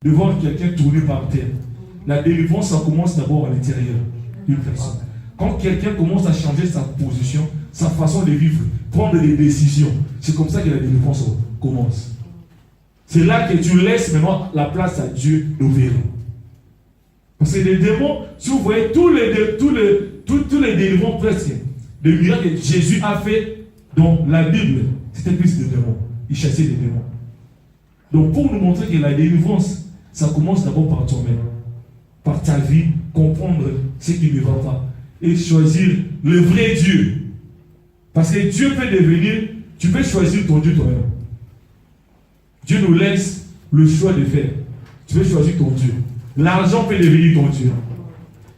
de voir quelqu'un tourner par terre. La délivrance, ça commence d'abord à l'intérieur d'une personne. Quand quelqu'un commence à changer sa position, sa façon de vivre, prendre des décisions, c'est comme ça que la délivrance commence. C'est là que tu laisses maintenant la place à Dieu d'opérer. Parce que les démons, si vous voyez tous les délivrances presque, les miracles que Jésus a fait dans la Bible, c'était plus de démons. Il chassait des démons. Donc pour nous montrer que la délivrance, ça commence d'abord par toi-même, par ta vie, comprendre ce qui ne va pas et choisir le vrai Dieu. Parce que Dieu peut devenir, tu peux choisir ton Dieu toi-même. Dieu nous laisse le choix de faire. Tu peux choisir ton Dieu. L'argent peut devenir ton Dieu.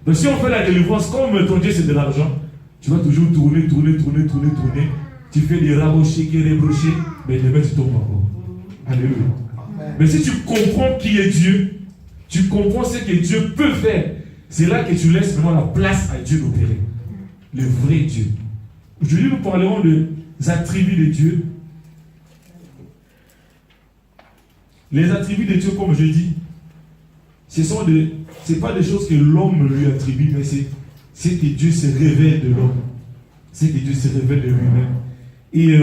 Donc si on fait la délivrance, comme ton Dieu c'est de l'argent, tu vas toujours tourner. Tu fais des rabochés, rebrochés, mais demain tu tombes encore. Alléluia. Mais si tu comprends qui est Dieu, tu comprends ce que Dieu peut faire, c'est là que tu laisses vraiment la place à Dieu d'opérer. Le vrai Dieu. Aujourd'hui, nous parlerons des attributs de Dieu. Les attributs de Dieu, comme je dis, ce n'est pas des choses que l'homme lui attribue, mais c'est que Dieu se révèle de l'homme. C'est que Dieu se révèle de lui-même. Et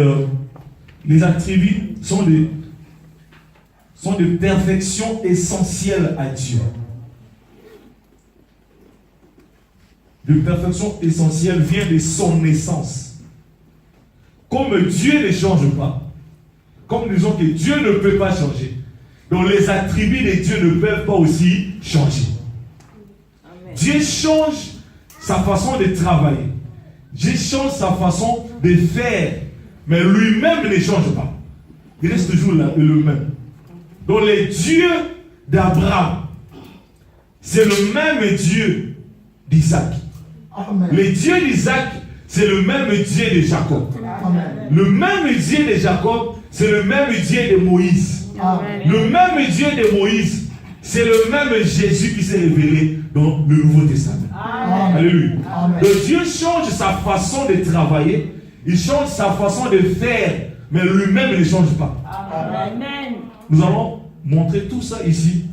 les attributs sont de perfection essentielle à Dieu. De perfection essentielle vient de son essence. Comme Dieu ne change pas, comme nous disons que Dieu ne peut pas changer, donc les attributs de Dieu ne peuvent pas aussi changer. Amen. Dieu change sa façon de travailler. Dieu change sa façon de faire, mais lui-même ne change pas. Il reste toujours le même. Donc le Dieu d'Abraham, c'est le même Dieu d'Isaac. Le Dieu d'Isaac, c'est le même Dieu de Jacob. Amen. Le même Dieu de Jacob, c'est le même Dieu de Moïse. Amen. Le même Dieu de Moïse, c'est le même Jésus qui s'est révélé dans le Nouveau Testament. Amen. Alléluia. Amen. Donc Dieu change sa façon de travailler, il change sa façon de faire, mais lui-même ne change pas. Amen. Nous allons montrer tout ça ici.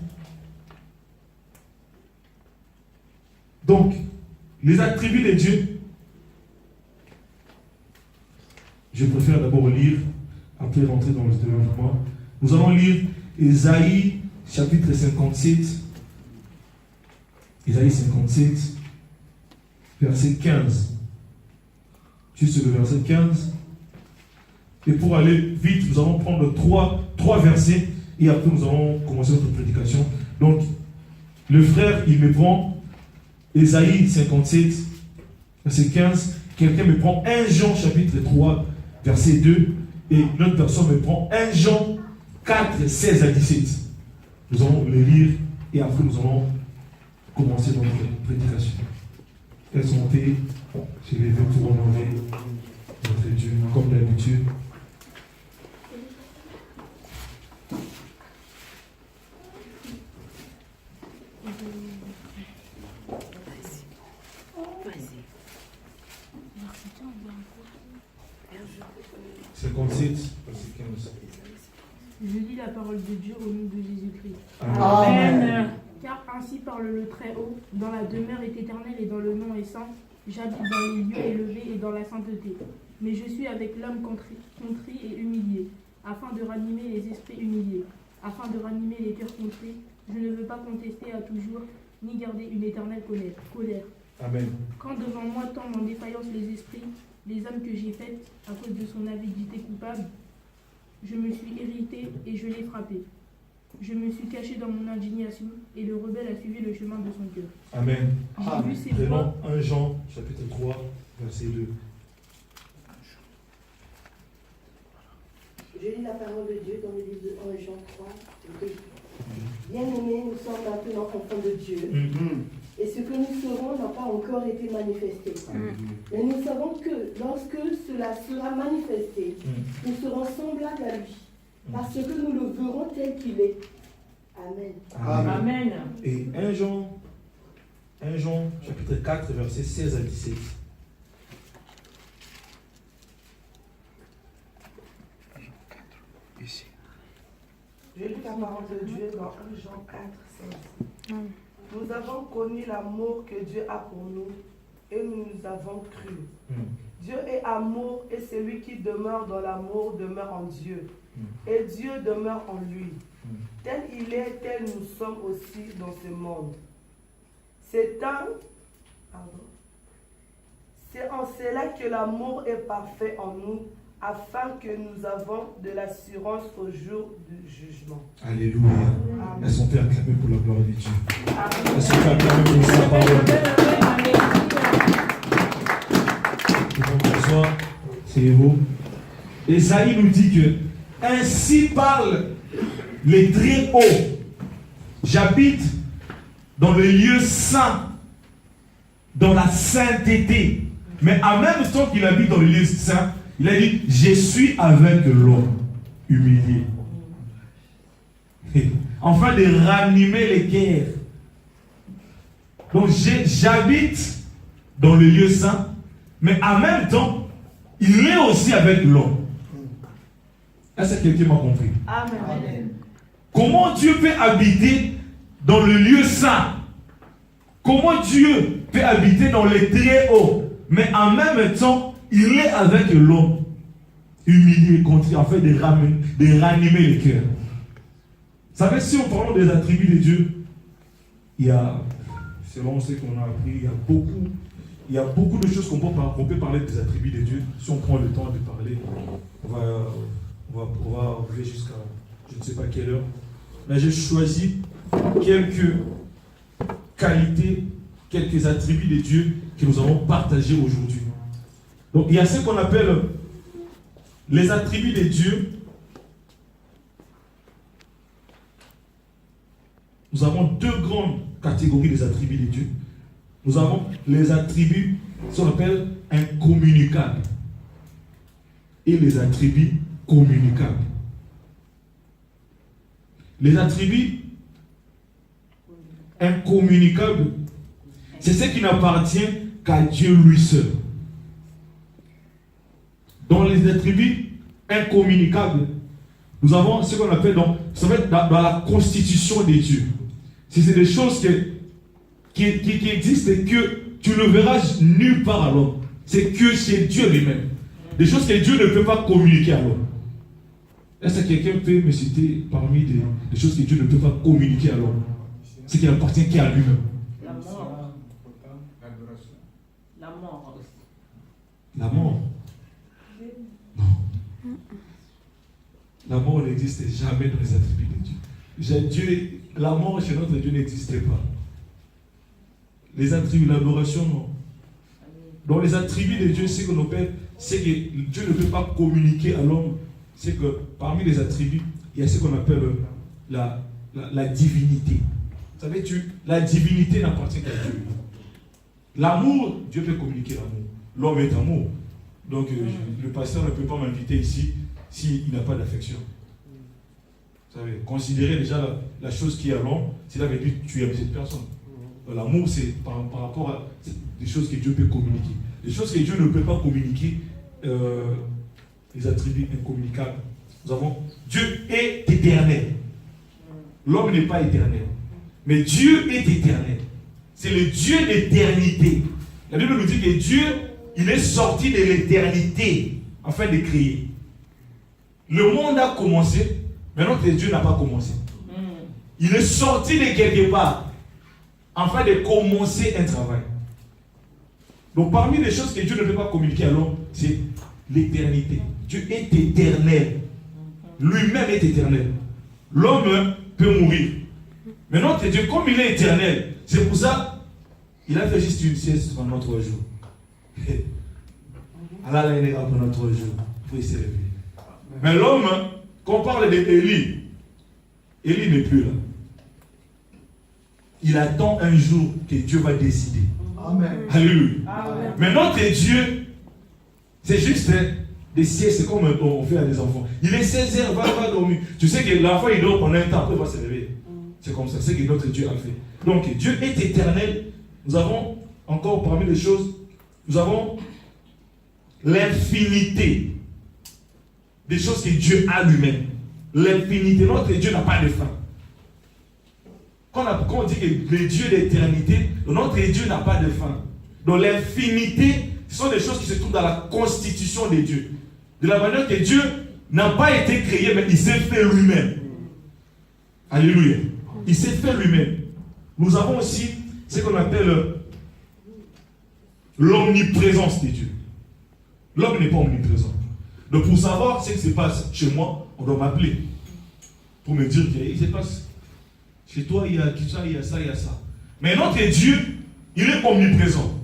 Donc, les attributs de Dieu, je préfère d'abord lire, après rentrer dans le développement. Nous allons lire Ésaïe, chapitre 57. Ésaïe 57, verset 15. Juste le verset 15. Et pour aller vite, nous allons prendre trois versets et après nous allons commencer notre prédication. Donc, le frère, il me prend Ésaïe 57, verset 15. Quelqu'un me prend 1 Jean, chapitre 3, verset 2. Et une autre personne me prend 1 Jean 4, 16 à 17. Nous allons les lire et après nous allons commencer notre prédication. Elles sont montées. Je les vais pour honorer notre Dieu, comme d'habitude. Je lis la parole de Dieu au nom de Jésus-Christ. Amen. Amen. Car ainsi parle le Très-Haut, dans la demeure est éternelle et dans le nom est saint, j'habite dans les lieux élevés et dans la sainteté. Mais je suis avec l'homme contrit et humilié, afin de ranimer les esprits humiliés, afin de ranimer les cœurs contrits. Je ne veux pas contester à toujours, ni garder une éternelle colère. Amen. Quand devant moi tombent en défaillance les esprits, les âmes que j'ai faites, à cause de son avidité coupable, je me suis irrité et je l'ai frappé. Je me suis caché dans mon indignation et le rebelle a suivi le chemin de son cœur. Amen. J'ai vu ses voix. 1 Jean, chapitre 3, verset 2. Je lis la parole de Dieu dans le livre de 1 Jean 3, 2. Bien-aimés, nous sommes maintenant enfants de Dieu. Et ce que nous serons n'a pas encore été manifesté. Mais nous savons que lorsque cela sera manifesté, nous serons semblables à lui, parce que nous le verrons tel qu'il est. Amen. Amen. Et 1 Jean, chapitre 4, verset 16 à 17. Je lis la parole de Dieu dans 1 Jean 4, 16. Nous avons connu l'amour que Dieu a pour nous et nous avons cru. Dieu est amour et celui qui demeure dans l'amour demeure en Dieu. Et Dieu demeure en lui. Tel il est, tel nous sommes aussi dans ce monde. C'est en cela que l'amour est parfait en nous, afin que nous avons de l'assurance au jour du jugement. Alléluia. Laissons Père acclamer pour la gloire de Dieu. Laissons Père acclamer pour sa parole. Bonsoir, c'est vous. Esaïe nous dit que ainsi parle les très hauts. J'habite dans le lieu saint, dans la sainteté. Mais en même temps qu'il habite dans le lieu saint, il a dit, je suis avec l'homme humilié. Afin de ranimer les guerres. Donc j'habite dans le lieu saint, mais en même temps, il est aussi avec l'homme. Est-ce que quelqu'un m'a compris? Amen. Comment Dieu peut habiter dans le lieu saint? Comment Dieu peut habiter dans les très hauts, mais en même temps, il est avec l'homme humilié et contrit, afin de ranimer les cœurs. Vous savez, si on parle des attributs de Dieu, il y a, selon ce qu'on a appris, il y a beaucoup de choses qu'on peut parler des attributs de Dieu. Si on prend le temps de parler, on va arriver jusqu'à je ne sais pas quelle heure. Mais j'ai choisi quelques qualités, quelques attributs de Dieu que nous allons partager aujourd'hui. Donc il y a ce qu'on appelle les attributs de Dieu. Nous avons deux grandes catégories des attributs de Dieu. Nous avons les attributs, ce qu'on appelle incommunicables, et les attributs communicables. Les attributs incommunicables, c'est ce qui n'appartient qu'à Dieu lui seul. Dans les attributs incommunicables, nous avons ce qu'on appelle dans la constitution des dieux. C'est des choses qui existent et que tu ne verras nulle part à l'homme. C'est que chez Dieu lui-même. Des choses que Dieu ne peut pas communiquer à l'homme. Est-ce que quelqu'un peut me citer parmi des choses que Dieu ne peut pas communiquer à l'homme? Ce qui n'appartient qu'à lui-même. La mort. La mort. La mort. Non. La mort n'existe jamais dans les attributs de Dieu. La mort chez notre Dieu n'existait pas. Les attributs, l'adoration, non. Dans les attributs de Dieu, c'est que Dieu ne peut pas communiquer à l'homme. C'est que parmi les attributs, il y a ce qu'on appelle la divinité. Vous savez, la divinité n'appartient qu'à Dieu. L'amour, Dieu peut communiquer l'amour. L'homme est amour. Donc le pasteur ne peut pas m'inviter ici s'il n'a pas d'affection. Vous savez, considérez déjà la chose qui est à l'homme, s'il avait dit tu aimes cette personne. L'amour, c'est par rapport à des choses que Dieu peut communiquer. Les choses que Dieu ne peut pas communiquer, les attributs incommunicables. Nous avons Dieu est éternel. L'homme n'est pas éternel. Mais Dieu est éternel. C'est le Dieu d'éternité. La Bible nous dit que Dieu, il est sorti de l'éternité afin de créer. Le monde a commencé, mais notre Dieu n'a pas commencé. Il est sorti de quelque part afin de commencer un travail. Donc parmi les choses que Dieu ne peut pas communiquer à l'homme, c'est l'éternité. Dieu est éternel. Lui-même est éternel. L'homme peut mourir. Mais notre Dieu, comme il est éternel, c'est pour ça il a fait juste une sieste pendant 3 jours. Allah l'a pendant 3 jours. Pour se réveiller. Mais l'homme, quand on parle d'Élie, Élie n'est plus là. Il attend un jour que Dieu va décider. Amen. Alléluia. Amen. Mais notre Dieu, c'est juste des siestes, c'est comme on fait à des enfants. Il est 16h, va dormir. Tu sais que l'enfant il dort pendant un temps, après il va se réveiller. C'est comme ça, c'est ce que notre Dieu a fait. Donc Dieu est éternel. Nous avons encore parmi les choses, nous avons l'infinité des choses que Dieu a lui-même. l'infinité. Notre Dieu n'a pas de fin. Quand on dit que le Dieu d'éternité, notre Dieu n'a pas de fin. Donc l'infinité, ce sont des choses qui se trouvent dans la constitution de Dieu. De la manière que Dieu n'a pas été créé, mais il s'est fait lui-même. Alléluia. Il s'est fait lui-même. Nous avons aussi ce qu'on appelle l'omniprésence de Dieu. L'homme n'est pas omniprésent. Donc pour savoir ce qui se passe chez moi, on doit m'appeler. Pour me dire qu'il se passe. Chez toi, il y a ça, il y a ça, il y a ça. Mais notre Dieu, il est omniprésent.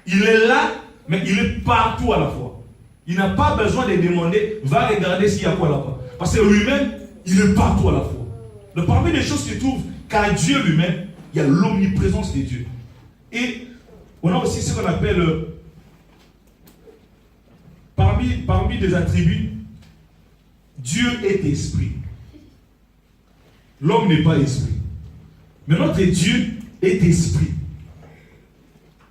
Il est là, mais il est partout à la fois. Il n'a pas besoin de demander, va regarder s'il y a quoi là-bas. Parce que lui-même, il est partout à la fois. Donc parmi les choses qui se trouvent qu'à Dieu lui-même, il y a l'omniprésence de Dieu. Et on a aussi ce qu'on appelle, parmi les attributs, Dieu est esprit. L'homme n'est pas esprit. Mais notre Dieu est esprit.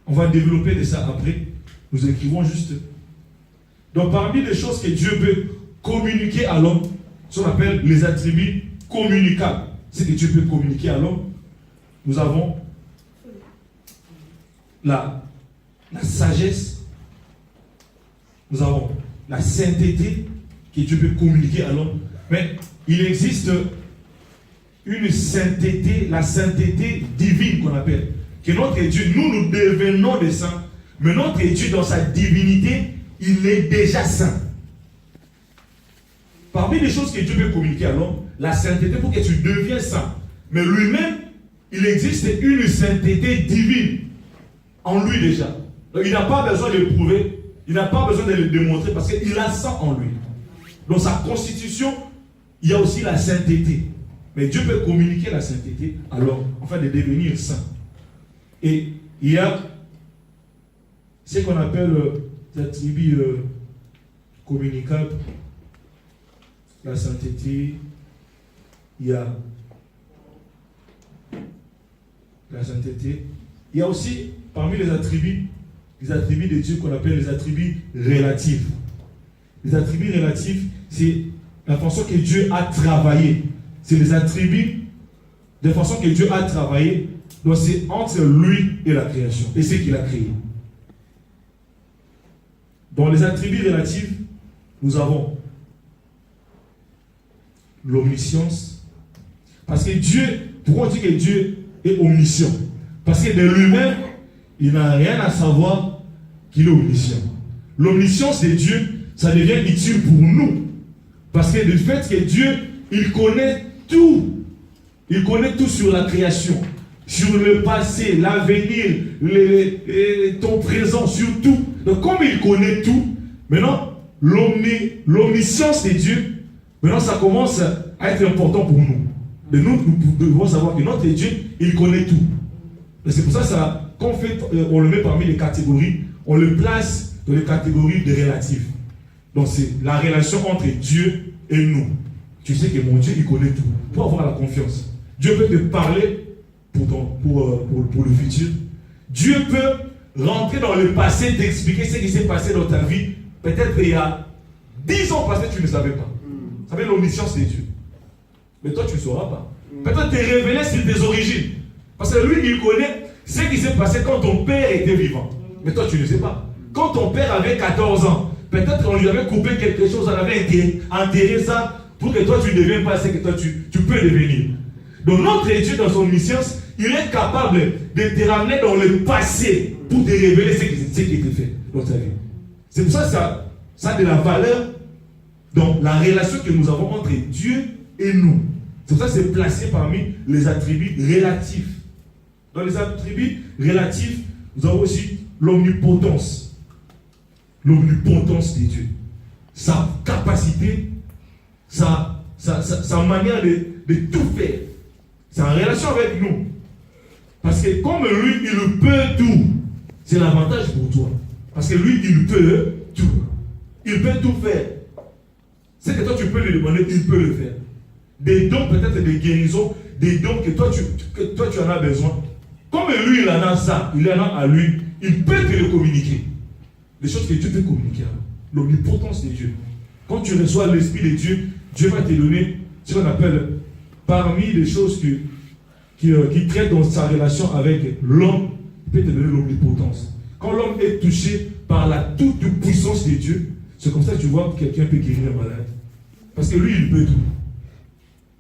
On va développer de ça après. Nous écrivons juste. Donc parmi les choses que Dieu peut communiquer à l'homme, ce qu'on appelle les attributs communicables. Ce que Dieu peut communiquer à l'homme, nous avons la sagesse, nous avons la sainteté que Dieu peut communiquer à l'homme. Mais il existe une sainteté, la sainteté divine qu'on appelle. Que notre Dieu, nous devenons des saints, mais notre Dieu dans sa divinité, il est déjà saint. Parmi les choses que Dieu peut communiquer à l'homme, la sainteté pour que tu deviens saint. Mais lui-même, il existe une sainteté divine en lui déjà. Donc il n'a pas besoin de le prouver, il n'a pas besoin de le démontrer parce qu'il a ça en lui. Dans sa constitution, il y a aussi la sainteté. Mais Dieu peut communiquer la sainteté à l'homme, afin de devenir saint. Et il y a ce qu'on appelle les attributs communicables, la sainteté, il y a la sainteté. Il y a aussi, parmi les attributs de Dieu qu'on appelle les attributs relatifs. Les attributs relatifs, c'est la façon que Dieu a travaillé. C'est les attributs de façon que Dieu a travaillé. Donc c'est entre lui et la création. Et c'est qu'il a créé. Dans les attributs relatifs, nous avons l'omniscience. Parce que Dieu, pourquoi on dit que Dieu est omniscient? Parce que de lui-même, il n'a rien à savoir qu'il est omniscient. L'omniscience de Dieu, ça devient utile pour nous. Parce que du fait que Dieu, il connaît tout. Il connaît tout sur la création, sur le passé, l'avenir, ton présent, sur tout. Donc comme il connaît tout, maintenant, l'omniscience de Dieu, maintenant ça commence à être important pour nous. Et nous devons savoir que notre Dieu, il connaît tout. Et c'est pour ça, on le met parmi les catégories, on le place dans les catégories de relatifs. Donc c'est la relation entre Dieu et nous. Tu sais que mon Dieu, il connaît tout. Pour avoir la confiance. Dieu peut te parler pour le futur. Dieu peut rentrer dans le passé, t'expliquer ce qui s'est passé dans ta vie. Peut-être il y a 10 ans passés, tu ne savais pas. Ça s'appelle l'omniscience de Dieu. Mais toi, tu ne sauras pas. Peut-être te révéler sur tes origines. Parce que lui, il connaît ce qui s'est passé quand ton père était vivant. Mais toi, tu ne sais pas. Quand ton père avait 14 ans, peut-être qu'on lui avait coupé quelque chose, on avait enterré ça pour que toi, tu ne deviennes pas ce que toi, tu peux devenir. Donc, notre Dieu, dans son omniscience, il est capable de te ramener dans le passé pour te révéler ce qui était fait dans ta vie. C'est pour ça que ça a de la valeur dans la relation que nous avons entre Dieu et nous. C'est pour ça que c'est placé parmi les attributs relatifs. Dans les attributs relatifs, nous avons aussi l'omnipotence. L'omnipotence de Dieu. Sa capacité, sa manière de tout faire. C'est en relation avec nous. Parce que comme lui, il peut tout, c'est l'avantage pour toi. Parce que lui, il peut tout. Il peut tout faire. Ce que toi, tu peux lui demander, il peut le faire. Des dons, peut-être des guérisons, des dons que toi, tu en as besoin. Comme lui, il en a ça, il en a à lui, il peut te le communiquer. Les choses que Dieu peut communiquer. L'omnipotence de Dieu. Quand tu reçois l'Esprit de Dieu, Dieu va te donner ce qu'on appelle, parmi les choses qui traitent dans sa relation avec l'homme, il peut te donner l'omnipotence. Quand l'homme est touché par la toute-puissance de Dieu, c'est comme ça que tu vois que quelqu'un peut guérir un malade. Parce que lui, il peut tout.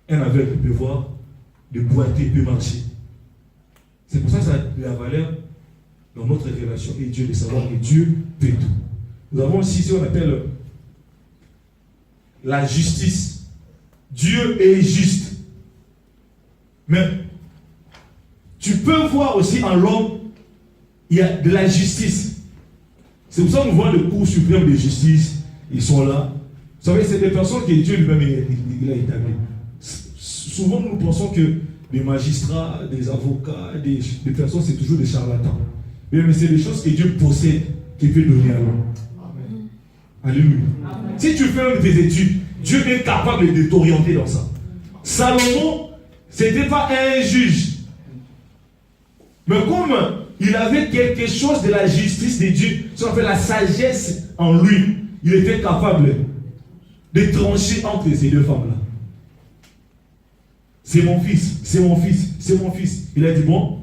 Un aveugle peut voir, le boiteux peut marcher. C'est pour ça que ça a la valeur dans notre relation et Dieu de savoir que Dieu peut tout. Nous avons aussi ce qu'on appelle la justice. Dieu est juste. Mais tu peux voir aussi en l'homme, il y a de la justice. C'est pour ça que nous voyons le cours suprême de justice. Ils sont là. Vous savez, c'est des personnes que Dieu lui-même a établies. Souvent, nous pensons que des magistrats, des avocats, des personnes, c'est toujours des charlatans. Mais c'est des choses que Dieu possède, qu'il peut donner à l'homme. Alléluia. Amen. Si tu fais même tes études, Dieu est capable de t'orienter dans ça. Salomon, ce n'était pas un juge. Mais comme il avait quelque chose de la justice de Dieu, ce qu'on appelle la sagesse en lui, il était capable de trancher entre ces deux femmes-là. C'est mon fils, c'est mon fils, c'est mon fils. Il a dit, bon,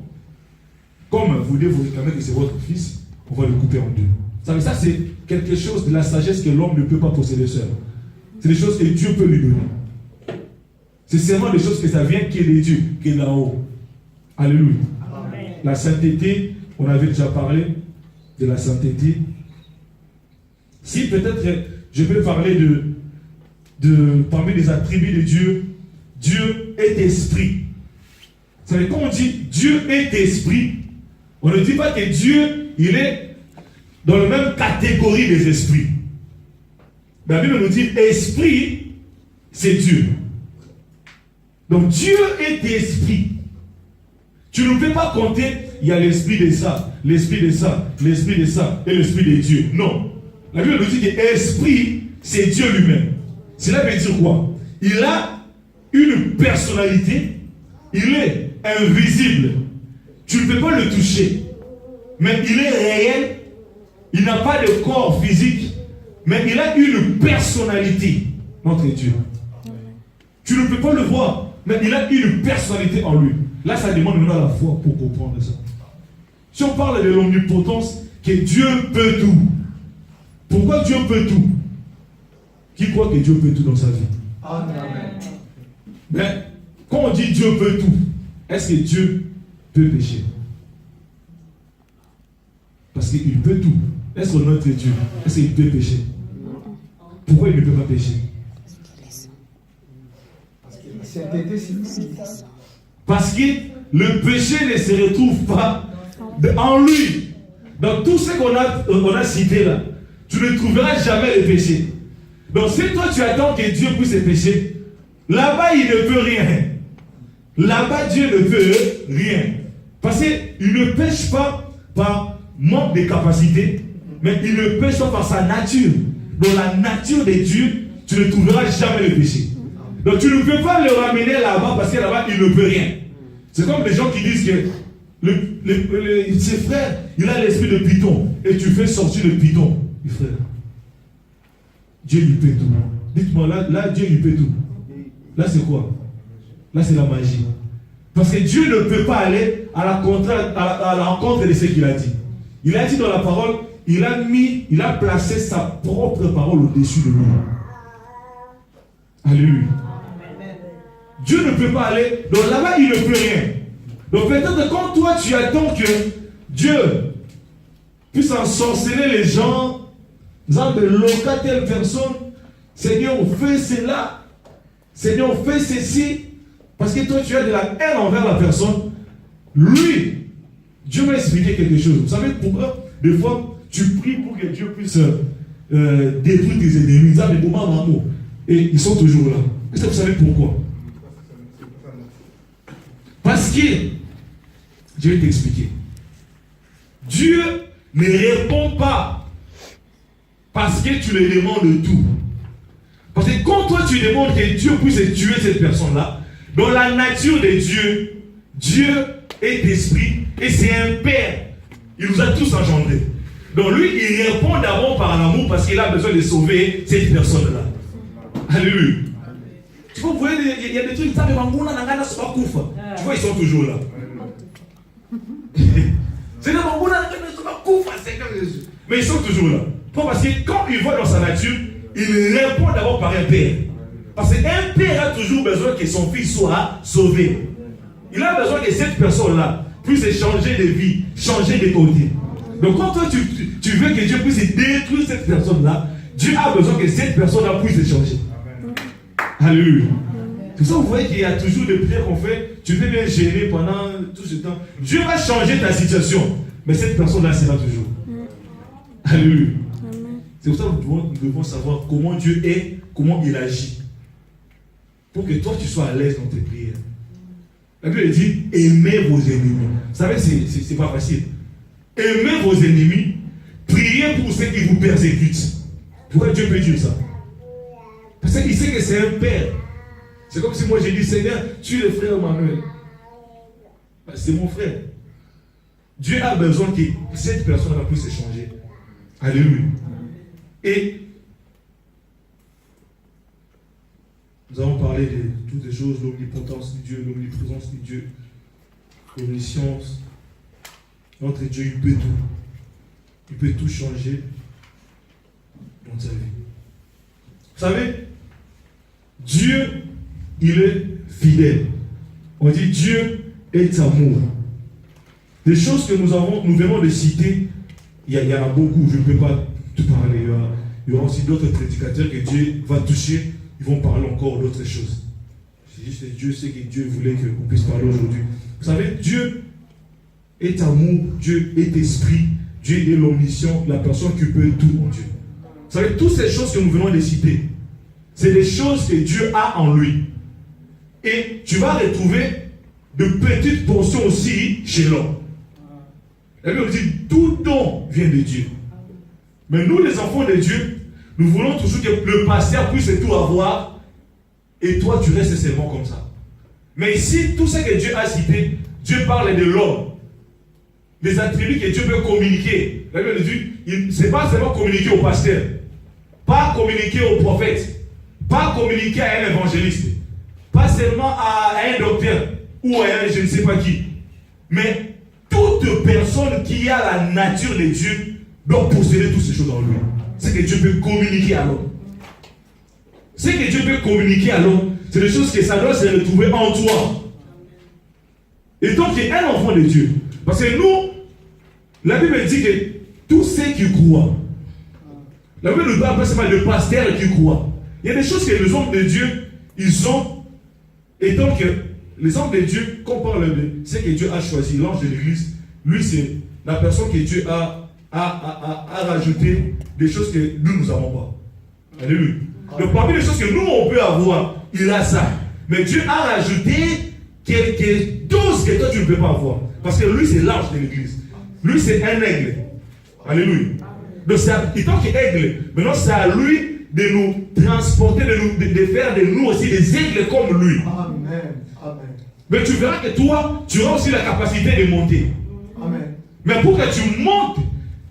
comme vous devez vous réclamer que c'est votre fils, on va le couper en deux. Ça c'est quelque chose de la sagesse que l'homme ne peut pas posséder seul. C'est des choses que Dieu peut lui donner. C'est seulement des choses que ça vient qui est de Dieu, qui est là-haut. Alléluia. Amen. La sainteté, on avait déjà parlé de la sainteté. Si peut-être je peux parler parmi les attributs de Dieu, Dieu est esprit. Vous savez, quand on dit Dieu est esprit, on ne dit pas que Dieu, il est dans la même catégorie des esprits. La Bible nous dit esprit, c'est Dieu. Donc Dieu est esprit. Tu ne peux pas compter, il y a l'esprit de ça, l'esprit de ça, l'esprit de ça et l'esprit de Dieu. Non. La Bible nous dit que esprit, c'est Dieu lui-même. Cela veut dire quoi? Il a une personnalité, il est invisible. Tu ne peux pas le toucher. Mais il est réel. Il n'a pas de corps physique. Mais il a une personnalité, notre Dieu. Tu ne peux pas le voir. Mais il a une personnalité en lui. Là, ça demande maintenant la foi pour comprendre ça. Si on parle de l'omnipotence, que Dieu peut tout. Pourquoi Dieu peut tout? Qui croit que Dieu peut tout dans sa vie? Amen. Mais quand on dit Dieu peut tout, est-ce que Dieu peut pécher? Parce qu'il peut tout. Est-ce que notre Dieu, est-ce qu'il peut pécher? Pourquoi il ne peut pas pécher? Parce que le péché ne se retrouve pas en lui. Dans tout ce qu'on a cité là, tu ne trouveras jamais le péché. Donc si toi tu attends que Dieu puisse pécher, là-bas il ne peut rien. Là-bas Dieu ne peut rien. Parce qu'il ne pêche pas par manque de capacité, mais il ne pêche pas par sa nature. Dans la nature de Dieu, tu ne trouveras jamais le péché. Donc tu ne peux pas le ramener là-bas parce que là-bas il ne peut rien. C'est comme les gens qui disent que ses frères, il a l'esprit de python et tu fais sortir le python. Frère, Dieu lui peut tout. Dites-moi, là Dieu lui peut tout. Là c'est quoi? Là c'est la magie. Parce que Dieu ne peut pas aller à la rencontre de ce qu'il a dit. Il a dit dans la parole, il a placé sa propre parole au-dessus de lui. Alléluia. Dieu ne peut pas aller, donc là-bas il ne peut rien. Donc peut-être quand toi tu attends que Dieu puisse ensorceler les gens, disant de loca telle personne, Seigneur fais cela, Seigneur fais ceci, parce que toi tu as de la haine envers la personne. Lui, Dieu m'a expliqué quelque chose. Vous savez pourquoi des fois tu pries pour que Dieu puisse détruire tes ennemis, ils ont des moments d'amour et ils sont toujours là. Est-ce que vous savez pourquoi? Parce que, je vais t'expliquer. Dieu ne répond pas parce que tu lui demandes tout. Parce que quand toi tu demandes que Dieu puisse tuer cette personne-là, dans la nature de Dieu, Dieu est esprit et c'est un Père. Il nous a tous engendrés. Donc lui, il répond d'abord par l'amour parce qu'il a besoin de sauver cette personne-là. Alléluia. Tu vois, vous voyez, il y a des trucs, ça, tu vois, ils sont toujours là. C'est des mais ils sont toujours là. Pourquoi? Parce que quand il voit dans sa nature, il répond d'abord par un père. Parce qu'un père a toujours besoin que son fils soit sauvé. Il a besoin que cette personne-là puisse changer de vie, changer de côté. Donc quand toi tu veux que Dieu puisse détruire cette personne-là, Dieu a besoin que cette personne-là puisse changer. Alléluia. C'est ça, vous voyez qu'il y a toujours des prières qu'on fait. Tu peux bien gérer pendant tout ce temps. Dieu va changer ta situation. Mais cette personne-là sera toujours. Alléluia. C'est pour ça que nous devons savoir comment Dieu est, comment il agit. Pour que toi, tu sois à l'aise dans tes prières. La Bible dit, aimez vos ennemis. Vous savez, c'est pas facile. Aimez vos ennemis. Priez pour ceux qui vous persécutent. Pourquoi Dieu peut dire ça? Parce qu'il sait que c'est un père. C'est comme si moi j'ai dit, Seigneur, tue le frère Manuel. C'est mon frère. Dieu a besoin que cette personne-là puisse se changer. Alléluia. Et nous avons parlé de toutes les choses, l'omnipotence de Dieu, l'omniprésence de Dieu, l'omniscience. Notre Dieu, il peut tout. Il peut tout changer dans sa vie. Vous savez, Dieu, il est fidèle. On dit Dieu est amour. Des choses que nous venons de citer, il y en a beaucoup, je ne peux pas tout parler. Il y aura aussi d'autres prédicateurs que Dieu va toucher, ils vont parler encore d'autres choses. C'est juste que Dieu sait que Dieu voulait qu'on puisse parler aujourd'hui. Vous savez, Dieu est amour, Dieu est esprit, Dieu est l'omniscient, la personne qui peut tout en Dieu. Vous savez, toutes ces choses que nous venons de citer, c'est des choses que Dieu a en lui. Et tu vas retrouver de petites portions aussi chez l'homme. La Bible dit, tout don vient de Dieu. Mais nous, les enfants de Dieu, nous voulons toujours que le pasteur puisse tout avoir et toi, tu restes seulement comme ça. Mais ici, tout ce que Dieu a cité, Dieu parle de l'homme. Les attributs que Dieu peut communiquer. La Bible dit, ce n'est pas seulement communiquer au pasteur, pas communiquer au prophète, pas communiquer à un évangéliste, pas seulement à un docteur ou à un je ne sais pas qui. Mais toute personne qui a la nature de Dieu doit posséder toutes ces choses en lui. C'est que Dieu peut communiquer à l'homme. Ce que Dieu peut communiquer à l'homme, c'est des choses que ça doit se retrouver en toi. Et donc, il y a un enfant de Dieu. Parce que nous, la Bible dit que tous ceux qui croient, la Bible nous parle pas seulement de pasteurs qui croient. Il y a des choses que les hommes de Dieu, ils ont. Et donc, les hommes de Dieu, qu'on parle de ce que Dieu a choisi, l'ange de l'église, lui, c'est la personne que Dieu a rajouté des choses que nous n'avons pas. Alléluia. Donc, parmi les choses que nous, on peut avoir, il a ça. Mais Dieu a rajouté quelques doses que toi, tu ne peux pas avoir. Parce que lui, c'est l'ange de l'église. Lui, c'est un aigle. Alléluia. Donc, il tant qu'aigle, maintenant, c'est à lui de nous transporter, de faire de nous aussi des aigles comme lui. Amen. Amen. Mais tu verras que toi, tu auras aussi la capacité de monter. Amen. Mais pour que tu montes,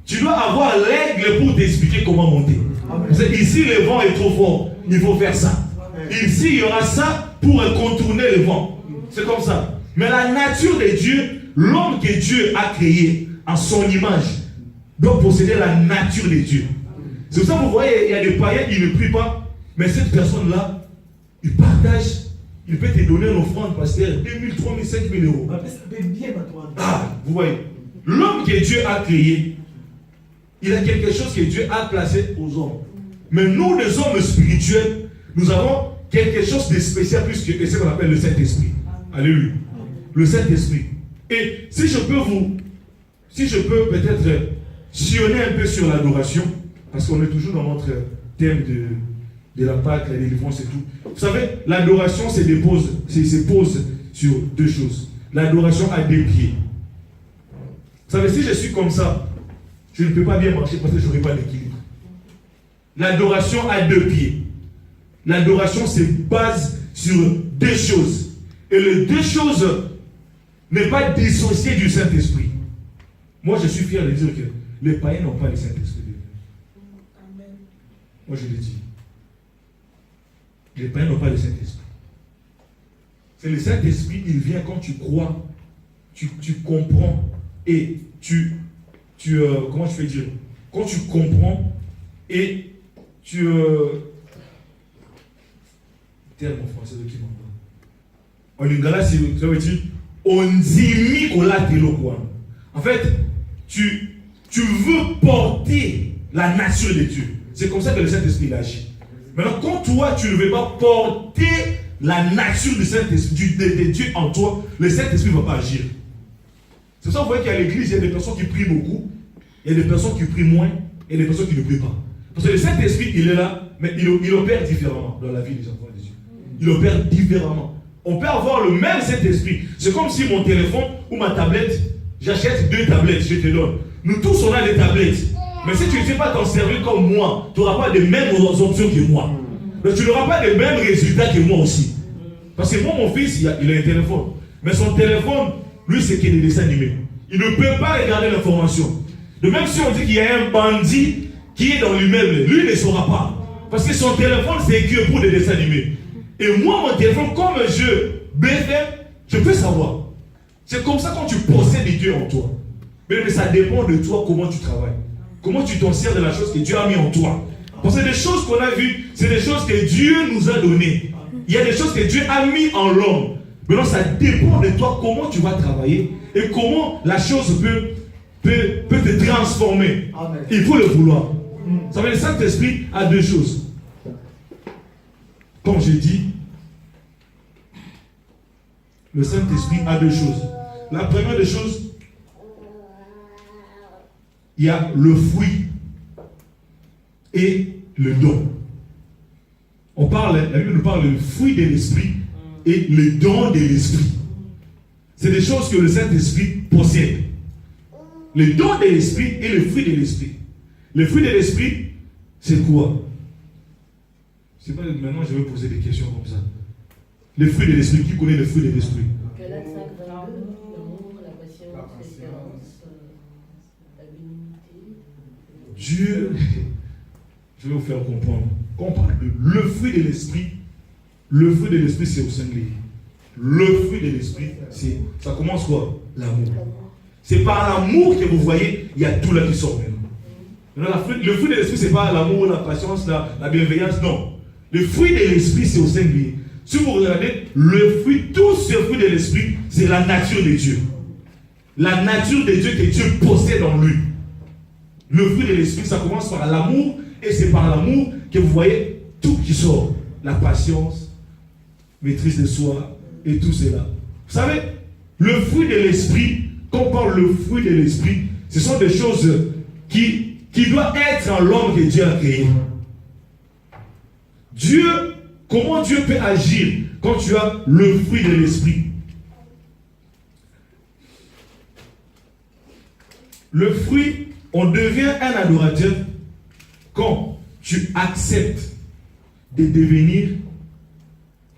tu dois avoir l'aigle pour t'expliquer comment monter. Amen. Ici, le vent est trop fort. Il faut faire ça. Amen. Ici, il y aura ça pour contourner le vent. C'est comme ça. Mais la nature de Dieu, l'homme que Dieu a créé en son image, doit posséder la nature de Dieu. C'est pour ça que vous voyez, il y a des païens qui ne prient pas, mais cette personne-là, il partage, il peut te donner une offrande, pasteur, 2000, 3000, 5000 euros. Ah, vous voyez, l'homme que Dieu a créé, il a quelque chose que Dieu a placé aux hommes. Mais nous, les hommes spirituels, nous avons quelque chose de spécial plus que ce qu'on appelle le Saint-Esprit. Alléluia. Le Saint-Esprit. Et si je peux peut-être sillonner un peu sur l'adoration, parce qu'on est toujours dans notre thème de la Pâque, la délivrance et tout. Vous savez, l'adoration se pose sur deux choses. L'adoration a deux pieds. Vous savez, si je suis comme ça, je ne peux pas bien marcher parce que je n'aurai pas d'équilibre. L'adoration a deux pieds. L'adoration se base sur deux choses. Et les deux choses n'est pas dissociées du Saint-Esprit. Moi, je suis fier de dire que les païens n'ont pas le Saint-Esprit. Moi, je le dis. Les païens n'ont pas le Saint-Esprit. C'est le Saint-Esprit, il vient quand tu crois, tu comprends et comment je peux dire, quand tu comprends et terme en français de qui m'envoie. En lingala, ça veut dire onzimi kolatelo quoi. En fait, tu veux porter la nature de Dieu. C'est comme ça que le Saint-Esprit agit. Maintenant, quand toi, tu ne veux pas porter la nature du Saint-Esprit, de Dieu en toi, le Saint-Esprit ne va pas agir. C'est pour ça que vous voyez qu'à l'église, il y a des personnes qui prient beaucoup, il y a des personnes qui prient moins, et des personnes qui ne prient pas. Parce que le Saint-Esprit, il est là, mais il opère différemment dans la vie des enfants de Dieu. Il opère différemment. On peut avoir le même Saint-Esprit. C'est comme si mon téléphone ou ma tablette, j'achète 2 tablettes, je te donne. Nous tous, on a des tablettes. Mais si tu ne sais pas t'en servir comme moi, tu n'auras pas les mêmes options que moi. Donc tu n'auras pas les mêmes résultats que moi aussi. Parce que moi, mon fils, il a un téléphone. Mais son téléphone, lui, c'est qu'il y a des dessins animés. Il ne peut pas regarder l'information. De même si on dit qu'il y a un bandit qui est dans l'immeuble, lui ne saura pas. Parce que son téléphone, c'est que pour des dessins animés. Et moi, mon téléphone, comme je BFM, je peux savoir. C'est comme ça quand tu possèdes Dieu en toi. Mais ça dépend de toi comment tu travailles. Comment tu t'en sers de la chose que Dieu a mis en toi. Parce que les choses qu'on a vues, c'est des choses que Dieu nous a données. Il y a des choses que Dieu a mis en l'homme. Maintenant, ça dépend de toi comment tu vas travailler et comment la chose peut te transformer. Amen. Il faut le vouloir. Ça veut dire que le Saint-Esprit a 2 choses. Comme j'ai dit, le Saint-Esprit a 2 choses. La première des choses, il y a le fruit et le don. La Bible nous parle du fruit de l'esprit et le don de l'esprit. C'est des choses que le Saint-Esprit possède. Le don de l'esprit et le fruit de l'esprit. Le fruit de l'esprit, c'est quoi? C'est pas maintenant je vais poser des questions comme ça. Le fruit de l'esprit, qui connaît le fruit de l'esprit? Galates 5, 22, l'amour, la patience, l'espérance, la bénignité. Dieu, je vais vous faire comprendre. Quand on parle de le fruit de l'esprit c'est au singulier. Le fruit de l'esprit, ça commence quoi? L'amour. C'est par l'amour que vous voyez, il y a tout là qui sort maintenant. Le fruit de l'esprit, c'est pas l'amour, la patience, la bienveillance, non. Le fruit de l'esprit, c'est au singulier. Si vous regardez, le fruit, tout ce fruit de l'esprit, c'est la nature de Dieu. La nature de Dieu que Dieu possède en lui. Le fruit de l'esprit, ça commence par l'amour, et c'est par l'amour que vous voyez tout qui sort. La patience, maîtrise de soi, et tout cela. Vous savez, le fruit de l'esprit, quand on parle le fruit de l'esprit, ce sont des choses qui doivent être en l'homme que Dieu a créé. Comment Dieu peut agir quand tu as le fruit de l'esprit? Le fruit, on devient un adorateur quand tu acceptes de devenir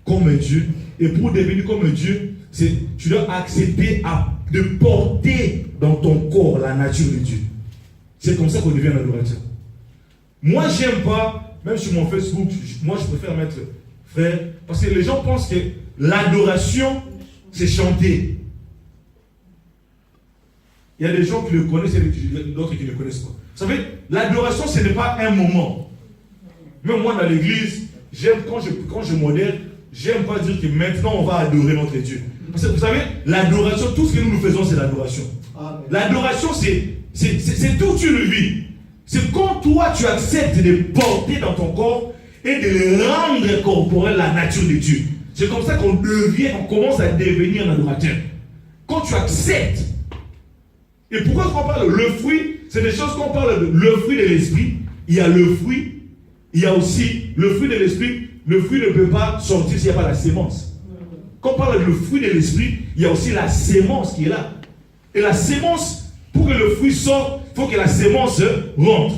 comme Dieu. Et pour devenir comme Dieu, tu dois accepter de porter dans ton corps la nature de Dieu. C'est comme ça qu'on devient un adorateur. Moi, j'aime pas, même sur mon Facebook, moi je préfère mettre frère, parce que les gens pensent que l'adoration, c'est chanter. Il y a des gens qui le connaissent et d'autres qui ne le connaissent pas. Vous savez, l'adoration, ce n'est pas un moment. Même moi, dans l'église, j'aime, quand je modère, j'aime pas dire que maintenant on va adorer notre Dieu. Parce que vous savez, l'adoration, tout ce que nous faisons, c'est l'adoration. L'adoration, c'est toute une vie. C'est quand toi, tu acceptes de porter dans ton corps et de le rendre corporel la nature de Dieu. C'est comme ça qu'on commence à devenir un adorateur. Quand tu acceptes. Et pourquoi on parle de le fruit? C'est des choses qu'on parle de le fruit de l'esprit. Il y a le fruit, il y a aussi le fruit de l'esprit. Le fruit ne peut pas sortir s'il n'y a pas la sémence. Quand on parle de le fruit de l'esprit, il y a aussi la sémence qui est là. Et la sémence, pour que le fruit sorte, il faut que la sémence rentre.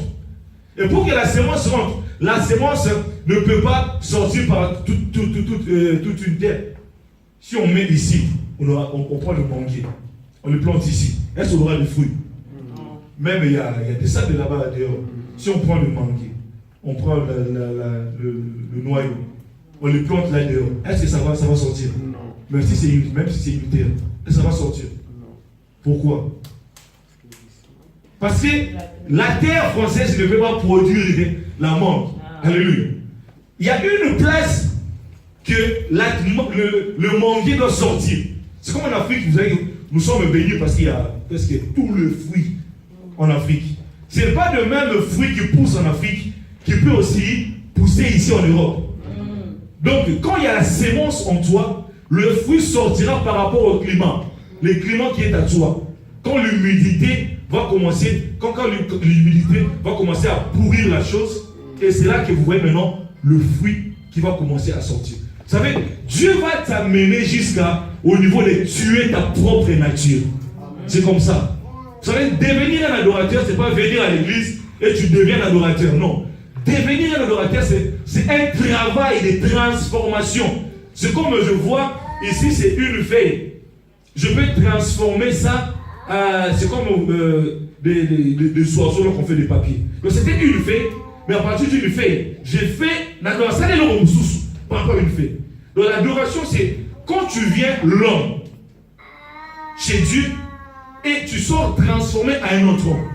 Et pour que la sémence rentre, la sémence ne peut pas sortir par toute une terre. Si on met ici, on prend le manguier, on le plante ici, est-ce qu'on aura des fruits? Même il y a des sables là-bas dehors. Si on prend le manguier, on prend le noyau, on le plante là dehors, est-ce que ça va sortir? même si c'est une terre, ça va sortir. Pourquoi? Parce que la terre française ne peut pas produire la mangue. Alléluia. Il y a une place que le manguier doit sortir. C'est comme en Afrique, vous savez, nous sommes bénis parce qu'il y a presque tout le fruit en Afrique. Ce n'est pas le même fruit qui pousse en Afrique qui peut aussi pousser ici en Europe. Donc, quand il y a la sémence en toi, le fruit sortira par rapport au climat. Le climat qui est à toi. Quand l'humidité va commencer, quand l'humidité va commencer à pourrir la chose, et c'est là que vous voyez maintenant le fruit qui va commencer à sortir. Vous savez, Dieu va t'amener jusqu'au niveau de tuer ta propre nature. C'est comme ça. Vous savez, devenir un adorateur, c'est pas venir à l'église et tu deviens un adorateur. Non. Devenir un adorateur, c'est un travail de transformation. C'est comme je vois, ici c'est une feuille. Je peux transformer ça, c'est comme des oiseaux qu'on fait des papiers. Donc c'était une feuille, mais à partir d'une feuille, j'ai fait l'adoration de l'homme par rapport à une feuille. Donc l'adoration, c'est quand tu viens l'homme chez Dieu et tu sors transformé à un autre homme.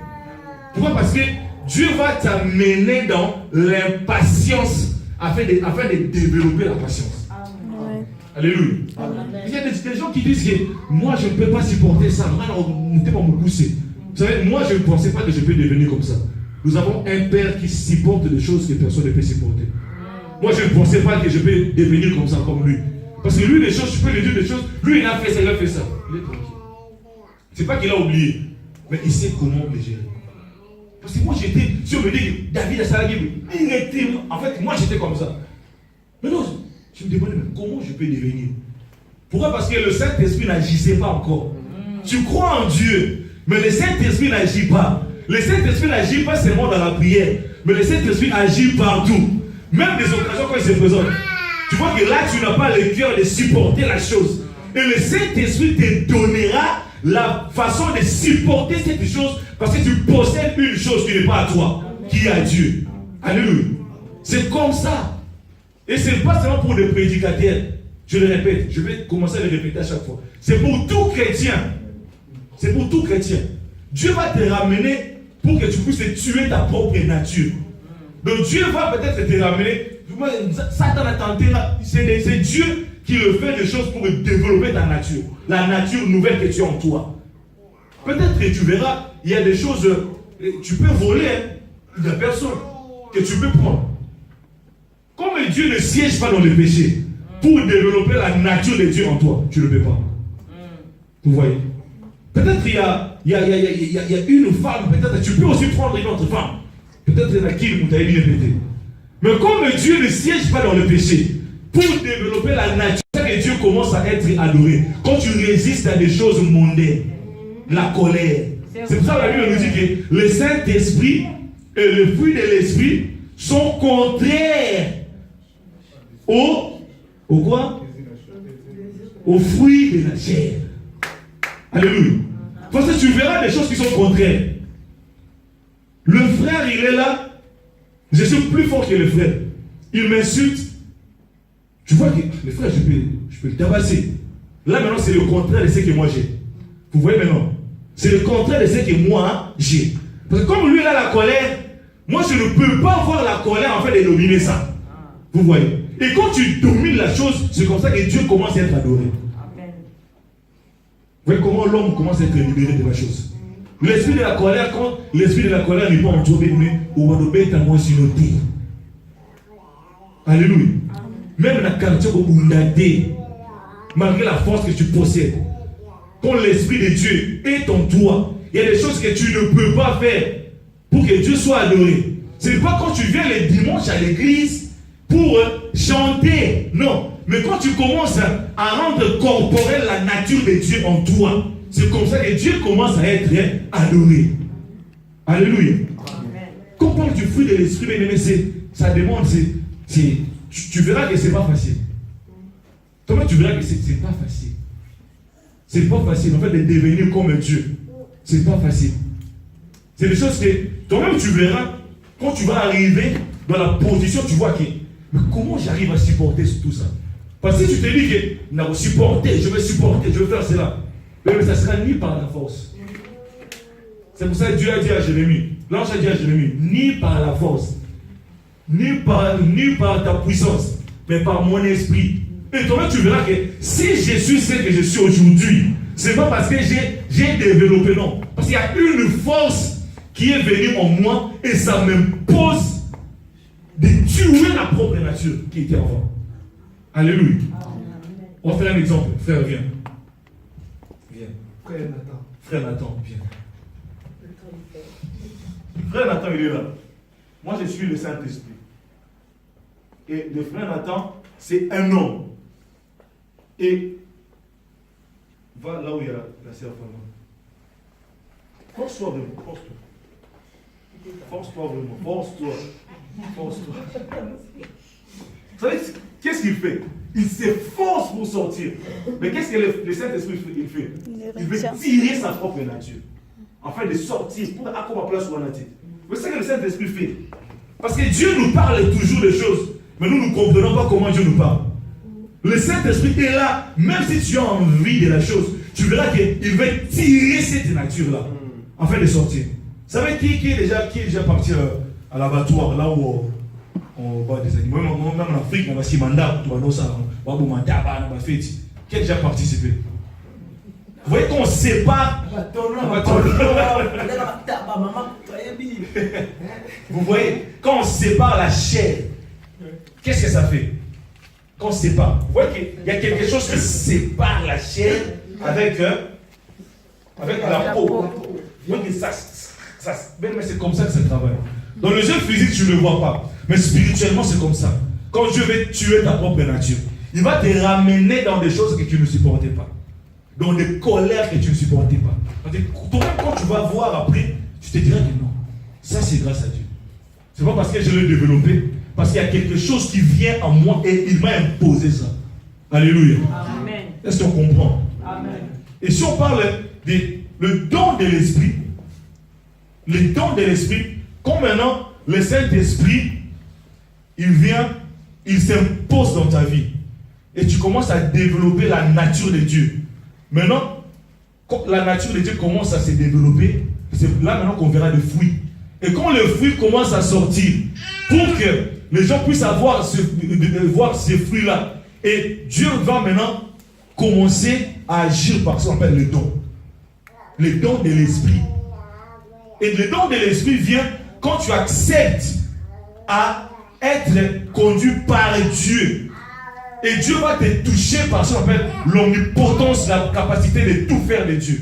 Pourquoi? Parce que Dieu va t'amener dans l'impatience afin de développer la patience. Amen. Alléluia. Amen. Il y a des gens qui disent que moi je ne peux pas supporter ça. On ne peut pas me pousser. Vous savez, moi je ne pensais pas que je peux devenir comme ça. Nous avons un père qui supporte des choses que personne ne peut supporter. Moi je ne pensais pas que je peux devenir comme ça, comme lui. Parce que lui, les choses, je peux lui dire des choses. Lui, il a fait ça, il a fait ça. Il est tranquille. C'est pas qu'il a oublié, mais il sait comment les gérer. Parce que moi j'étais, si on me dit que David a salarié, en fait, moi j'étais comme ça. Mais non, je me demandais, mais comment je peux devenir? Pourquoi? Parce que le Saint-Esprit n'agissait pas encore. Tu crois en Dieu, mais le Saint-Esprit n'agit pas. Le Saint-Esprit n'agit pas seulement dans la prière, mais le Saint-Esprit agit partout. Même des occasions quand il se présente. Tu vois que là, tu n'as pas le cœur de supporter la chose. Et le Saint-Esprit te donnera la façon de supporter cette chose parce que tu possèdes une chose qui n'est pas à toi, qui est à Dieu. Alléluia. C'est comme ça. Et ce n'est pas seulement pour les prédicateurs. Je le répète, je vais commencer à le répéter à chaque fois. C'est pour tout chrétien. C'est pour tout chrétien. Dieu va te ramener pour que tu puisses tuer ta propre nature. Donc Dieu va peut-être te ramener. Satan a tenté là. C'est Dieu qui le fait des choses pour développer ta nature. La nature nouvelle que tu as en toi. Peut-être que tu verras, il y a des choses, tu peux voler de personne que tu peux prendre. Comme Dieu ne siège pas dans le péché, pour développer la nature de Dieu en toi, tu ne le peux pas. Vous voyez? Peut-être il y a une femme, peut-être tu peux aussi prendre une autre femme. Peut-être il y en a qui vous avez bien répété. Mais comme Dieu ne siège pas dans le péché, pour développer la nature, que Dieu commence à être adoré. Quand tu résistes à des choses mondaines, la colère. C'est pour ça que la Bible nous dit que le Saint-Esprit et le fruit de l'Esprit sont contraires au quoi? Au fruit de la chair. Alléluia. Parce que tu verras des choses qui sont contraires. Le frère, il est là. Je suis plus fort que le frère. Il m'insulte. Tu vois que le frère, je peux le tabasser. Là maintenant, c'est le contraire de ce que moi j'ai. Vous voyez maintenant? C'est le contraire de ce que moi j'ai. Parce que comme lui, il a la colère, moi, je ne peux pas voir la colère en fait de dominer ça. Vous voyez? Et quand tu domines la chose, c'est comme ça que Dieu commence à être adoré. Amen. Vous voyez comment l'homme commence à être libéré de la chose. L'esprit de la colère, quand l'esprit de la colère n'est pas en toi, mais on va nous à moins sur noter. Alléluia. Même dans la quartier où on a dit, malgré la force que tu possèdes, quand l'esprit de Dieu est en toi, il y a des choses que tu ne peux pas faire pour que Dieu soit adoré. Ce n'est pas quand tu viens les dimanches à l'église pour chanter, non. Mais quand tu commences à rendre corporelle la nature de Dieu en toi, c'est comme ça que Dieu commence à être adoré. Alléluia. Quand on parle du fruit de l'esprit, mais ça demande, tu verras que ce n'est pas facile. Toi, tu verras que ce n'est pas facile. Ce n'est pas facile, en fait, de devenir comme Dieu. Ce n'est pas facile. C'est des choses que toi-même tu verras, quand tu vas arriver dans la position, tu vois que, mais comment j'arrive à supporter tout ça? Parce que si tu te dis que non, supporter, je vais faire cela. Mais ça ne sera ni par la force. C'est pour ça que Dieu a dit à Jérémie, l'ange a dit à Jérémie, ni par la force, ni par ta puissance, mais par mon esprit. Et toi, tu verras que si je suis ce que je suis aujourd'hui, ce n'est pas parce que j'ai développé, non. Parce qu'il y a une force qui est venue en moi et ça m'impose de tuer la propre nature qui était avant. Alléluia. On va faire un exemple. Frère, viens. Viens. Frère Nathan, viens. Frère Nathan, il est là. Moi, je suis le Saint-Esprit. Et le frère Nathan, c'est un homme. Et va là où il y a la sœur Fama. Force-toi vraiment, force-toi. Force-toi vraiment, force-toi. Force-toi. Vous savez, qu'est-ce qu'il fait? Il s'efforce pour sortir. Mais qu'est-ce que le Saint-Esprit fait? Il veut tirer sa propre nature. Afin de sortir pour accomplir place sur la nature. Vous savez ce que le Saint-Esprit fait? Parce que Dieu nous parle toujours des choses. Mais nous ne comprenons pas comment Dieu nous parle. Le Saint-Esprit est là, même si tu as envie de la chose, tu verras qu'il va tirer cette nature-là, afin de sortir. Vous savez qui est déjà parti à l'abattoir, là où on bat des animaux, même en Afrique, on va s'y mandat, on va qui est déjà participé? Vous voyez qu'on sépare. Vous voyez, quand on sépare la chair, qu'est-ce que ça fait? Quand on sépare, vous voyez qu'il y a quelque chose qui sépare la chair avec la peau. Vous voyez que mais c'est comme ça que ça travaille. Dans le jeu physique, tu ne le vois pas. Mais spirituellement, c'est comme ça. Quand Dieu veut tuer ta propre nature, il va te ramener dans des choses que tu ne supportais pas. Dans des colères que tu ne supportais pas. Toi-même, quand tu vas voir après, tu te diras que non. Ça, c'est grâce à Dieu. C'est pas parce que je l'ai développé. Parce qu'il y a quelque chose qui vient en moi et il m'a imposé ça. Alléluia. Amen. Est-ce qu'on comprend? Amen. Et si on parle le don de l'esprit, le don de l'esprit, comme maintenant le Saint-Esprit, il vient, il s'impose dans ta vie. Et tu commences à développer la nature de Dieu. Maintenant, quand la nature de Dieu commence à se développer, c'est là maintenant qu'on verra des fruits. Et quand les fruits commencent à sortir, pour que les gens puissent voir ces fruits-là, et Dieu va maintenant commencer à agir par ce qu'on appelle le don. Le don de l'esprit. Et le don de l'esprit vient quand tu acceptes à être conduit par Dieu. Et Dieu va te toucher par ce qu'on appelle l'omnipotence, la capacité de tout faire de Dieu.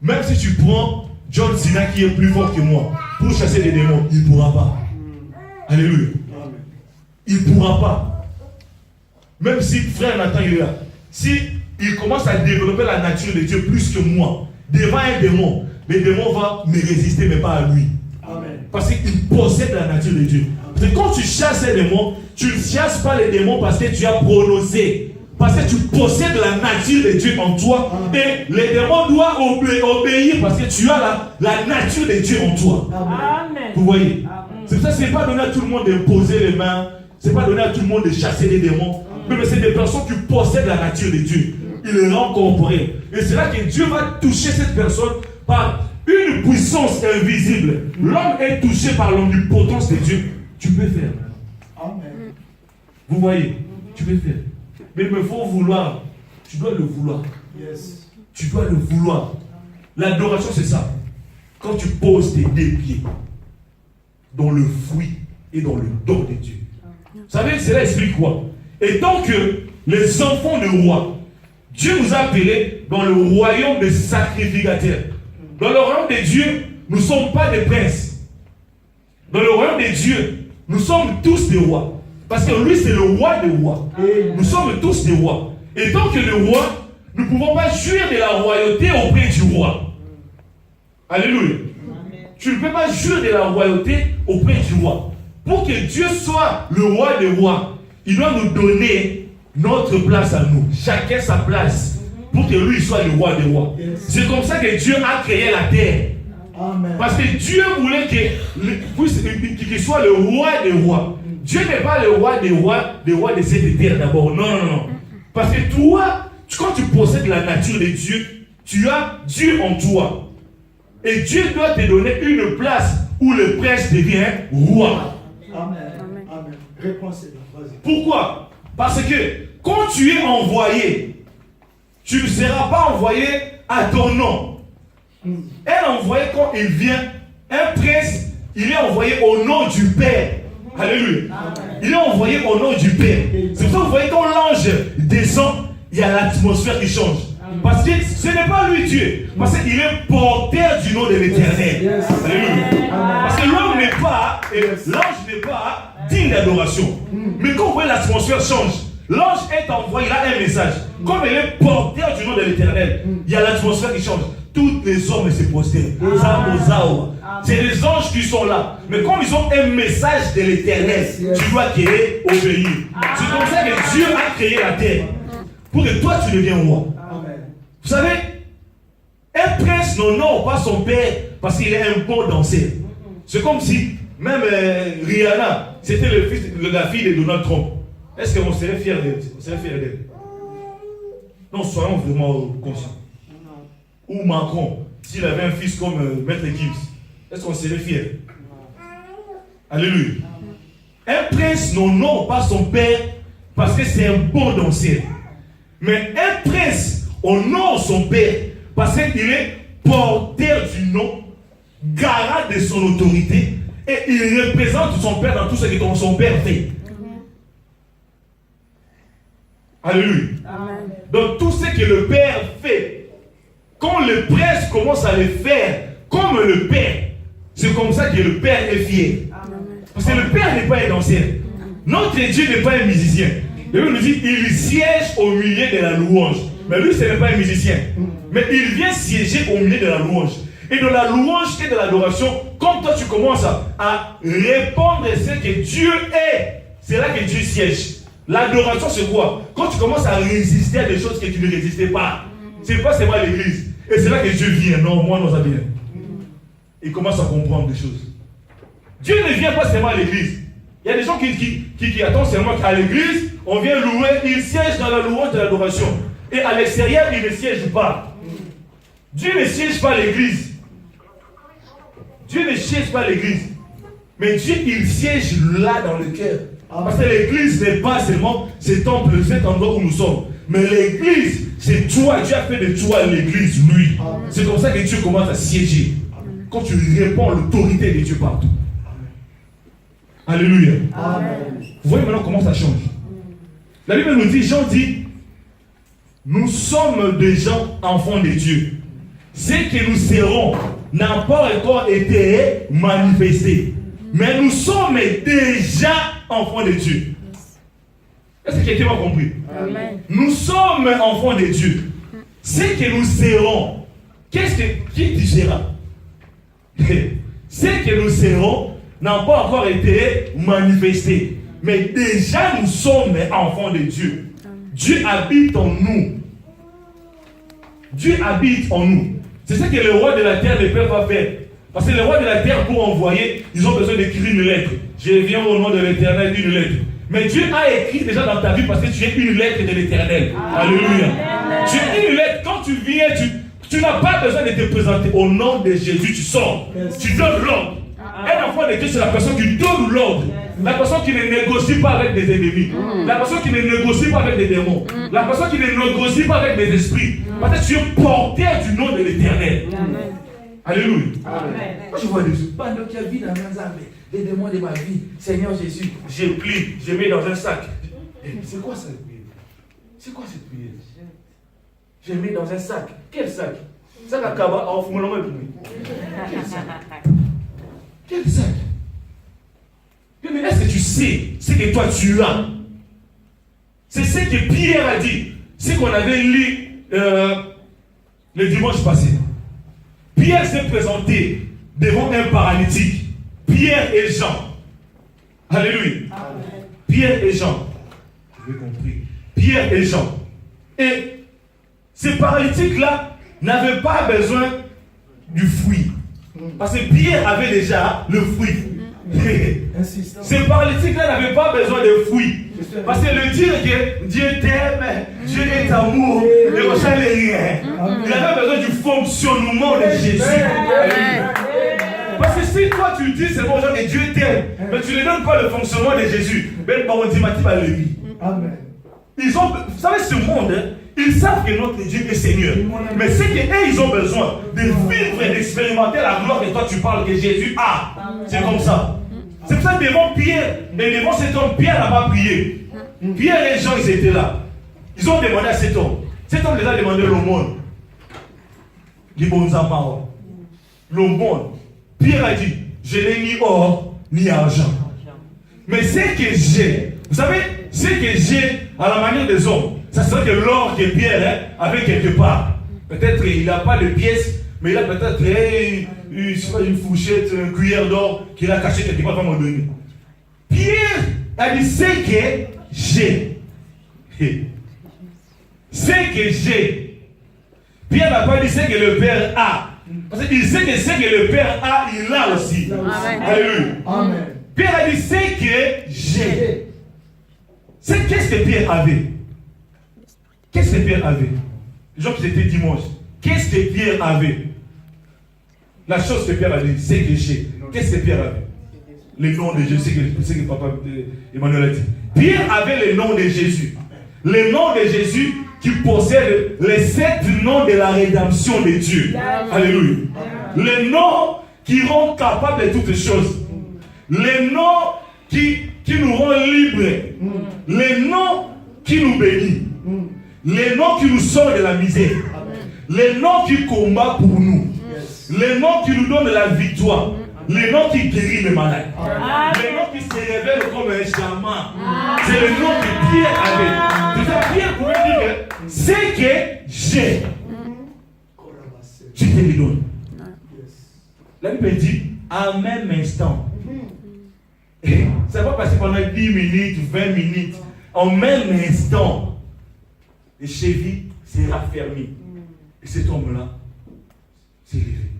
Même si tu prends John Cena qui est plus fort que moi pour chasser les démons, il ne pourra pas. Alléluia. Il ne pourra pas. Même si frère Nathan il est là, si il commence à développer la nature de Dieu plus que moi, devant un démon, le démon va me résister, mais pas à lui. Amen. Parce qu'il possède la nature de Dieu. Parce que quand tu chasses les démons, tu ne chasses pas les démons parce que tu as prononcé. Parce que tu possèdes la nature de Dieu en toi. Amen. Et les démons doivent obéir parce que tu as la nature de Dieu en toi. Amen. Vous voyez? Amen. C'est pour ça que ce n'est pas donné à tout le monde d'imposer les mains. Ce n'est pas donné à tout le monde de chasser les démons. Mais c'est des personnes qui possèdent la nature de Dieu. Il les rend corporels. Et c'est là que Dieu va toucher cette personne par une puissance invisible. L'homme est touché par l'omnipotence de Dieu. Tu peux faire. Amen. Vous voyez? Tu peux faire. Mais il me faut vouloir. Tu dois le vouloir. Yes. Tu dois le vouloir. L'adoration, c'est ça. Quand tu poses tes deux pieds dans le fruit et dans le don de Dieu. Vous savez, cela explique quoi? Et tant que les enfants de roi, Dieu nous a appelés dans le royaume des sacrificateurs. Dans le royaume de Dieu, nous ne sommes pas des princes. Dans le royaume de Dieu, nous sommes tous des rois. Parce que lui, c'est le roi des rois. Nous sommes tous des rois. Et tant que le roi, nous ne pouvons pas jouir de la royauté auprès du roi. Alléluia. Tu ne peux pas jouir de la royauté auprès du roi. Pour que Dieu soit le roi des rois, il doit nous donner notre place à nous. Chacun sa place. Pour que lui soit le roi des rois. C'est comme ça que Dieu a créé la terre. Amen. Parce que Dieu voulait qu'il soit le roi des rois. Dieu n'est pas le roi des rois de cette terre d'abord. Non, non, non. Parce que toi, quand tu possèdes la nature de Dieu, tu as Dieu en toi. Et Dieu doit te donner une place où le prince devient roi. Amen. Amen. Réponse est là. Vas-y. Pourquoi? Parce que quand tu es envoyé, tu ne seras pas envoyé à ton nom. Un envoyé, quand il vient, un prince, il est envoyé au nom du Père. Alléluia. Il est envoyé au nom du Père. C'est pour ça que vous voyez quand l'ange descend, il y a l'atmosphère qui change. Parce que ce n'est pas lui Dieu. Parce qu'il est porteur du nom de l'Éternel. Alléluia. Parce que l'homme n'est pas, l'ange n'est pas digne d'adoration. Mais quand vous voyez l'atmosphère change, l'ange est envoyé, il a un message. Comme il est porteur du nom de l'Éternel, il y a l'atmosphère qui change. Tous les hommes se prosternent. C'est les anges qui sont là. Mais comme ils ont un message de l'Éternel, tu dois créer, obéir. C'est comme ça que Dieu a créé la terre. Pour que toi tu deviennes roi. Vous savez, un prince n'honore pas son père parce qu'il est un bon danseur. C'est comme si même Rihanna, c'était la fille de Donald Trump. Est-ce qu'on serait fier d'elle? Non, soyons vraiment conscients. Ou Macron, s'il avait un fils comme Maître Gibbs, est-ce qu'on serait fier? Alléluia. Un prince n'honore pas son père parce que c'est un bon danseur. Mais un prince honore son père parce qu'il est porteur du nom, garant de son autorité, et il représente son père dans tout ce que son père fait. Alléluia. Amen. Donc tout ce que le père fait, quand le prince commence à le faire comme le père, c'est comme ça que le père est fier. Amen. Parce que le père n'est pas un danseur. Notre Dieu n'est pas un musicien. La Bible nous dit il siège au milieu de la louange. Mais lui, ce n'est pas un musicien. Mais il vient siéger au milieu de la louange. Et de la louange et de l'adoration, comme toi tu commences à répondre à ce que Dieu est, c'est là que Dieu siège. L'adoration, c'est quoi? Quand tu commences à résister à des choses que tu ne résistais pas. C'est pas seulement l'église. Et c'est là que Dieu vient. Non, moi, non, ça vient. Il commence à comprendre des choses. Dieu ne vient pas seulement à l'église. Il y a des gens qui attendent seulement qu'à l'église, on vient louer, ils siègent dans la louange de l'adoration. Et à l'extérieur, ils ne siègent pas. Dieu ne siège pas à l'église. Dieu ne siège pas à l'église. Mais Dieu, il siège là dans le cœur. Parce que l'église n'est pas seulement cet temple, cet endroit où nous sommes. Mais l'église, c'est toi. Dieu a fait de toi l'église, lui. C'est comme ça que Dieu commence à siéger. Quand tu réponds l'autorité de Dieu partout. Alléluia. Amen. Vous voyez maintenant comment ça change. La Bible nous dit, Jean dit, nous sommes des gens enfants de Dieu. Ce que nous serons n'a pas encore été manifesté. Mais nous sommes déjà enfants de Dieu. Est-ce que quelqu'un m'a compris? Amen. Nous sommes enfants de Dieu. Ce que nous serons, qui tu seras? Ce que nous serons n'a pas encore été manifesté. Mais déjà nous sommes enfants de Dieu. Dieu habite en nous. Dieu habite en nous. C'est ce que le roi de la terre ne peut pas faire. Parce que les rois de la terre, pour envoyer, ils ont besoin d'écrire une lettre. Je viens au nom de l'Éternel, une lettre. Mais Dieu a écrit déjà dans ta vie parce que tu es une lettre de l'Éternel. Alléluia. Tu es une lettre. Quand tu viens, tu n'as pas besoin de te présenter. Au nom de Jésus, tu sors. Tu donnes l'ordre. Un enfant de Dieu, c'est la personne qui donne l'ordre. La personne qui ne négocie pas avec des ennemis. La personne qui ne négocie pas avec des démons. La personne qui ne négocie pas avec des esprits. Parce que tu es porteur du nom de l'Éternel. Alléluia. Amen. Moi je vois des choses. Pendant qu'il y a vie dans mes âmes, les démons de ma vie, Seigneur Jésus, je plie, je mets dans un sac. C'est quoi cette prière? C'est quoi cette prière? Je mets dans un sac. Quel sac? Sac à cabas, en fumant le même. Quel sac? Quel sac? Mais est-ce que tu sais ce que toi tu as? C'est ce que Pierre a dit. Ce qu'on avait lu le dimanche passé. Pierre s'est présenté devant un paralytique. Pierre et Jean. Alléluia. Amen. Pierre et Jean. Vous avez compris. Pierre et Jean. Et ces paralytiques-là n'avaient pas besoin du fruit. Parce que Pierre avait déjà le fruit. Ces paralytiques-là n'avaient pas besoin de fouilles. Parce que le dire que Dieu t'aime, Dieu est amour, ne ressemble rien. Il avait besoin du fonctionnement de Jésus. Parce que si toi tu dis c'est bon genre que Dieu t'aime, mais tu ne donnes pas le fonctionnement de Jésus, ben par contre Amen. ils ont, vous savez ce monde, hein, ils savent que notre Dieu est Seigneur. Mais c'est qu'eux ils ont besoin de vivre et d'expérimenter la gloire que toi tu parles que Jésus a. C'est comme ça. C'est pour ça que devant Pierre, et devant cet homme, Pierre n'a pas prié. Pierre et Jean ils étaient là. Ils ont demandé à cet homme. Cet homme les a demandé l'aumône. L'aumône. Pierre a dit, je n'ai ni or ni argent. Mais ce que j'ai, vous savez, ce que j'ai à la manière des hommes, ça serait que l'or que Pierre avait quelque part. Peut-être qu'il n'a pas de pièces, mais il a peut-être une fourchette, une cuillère d'or qu'il a caché quelque part pour me donner. Pierre a dit, ce que j'ai. Ce que j'ai. Pierre n'a pas dit ce que le Père a. Parce qu'il sait que ce que le Père a, il l'a aussi. Amen. Alléluia. Amen. Pierre a dit ce que j'ai. C'est qu'est-ce que Pierre avait? Qu'est-ce que Pierre avait? Les gens qui étaient dimanche. Qu'est-ce que Pierre avait? La chose que Pierre a dit, c'est que j'ai. Qu'est-ce que Pierre avait? Le nom de Jésus, c'est que papa Emmanuel a dit. Pierre avait le nom de Jésus. Le nom de Jésus qui possède les 7 noms de la rédemption de Dieu. Alléluia. Le nom qui rend capable de toutes choses. Le nom qui nous rend libres. Le nom qui nous bénit. Le nom qui nous sort de la misère. Le nom qui combat pour nous. Le nom qui nous donne la victoire. Le nom qui guérit les malades. Le nom qui se révèle comme un chaman. C'est le nom que Pierre avait. C'est ça, Pierre pouvait dire que c'est que j'ai. Je te le donne. La Bible dit, en même instant. Et ça va passer pendant 10 minutes, 20 minutes. En même instant, les chevilles s'est raffermies. Et cet homme-là s'est levé.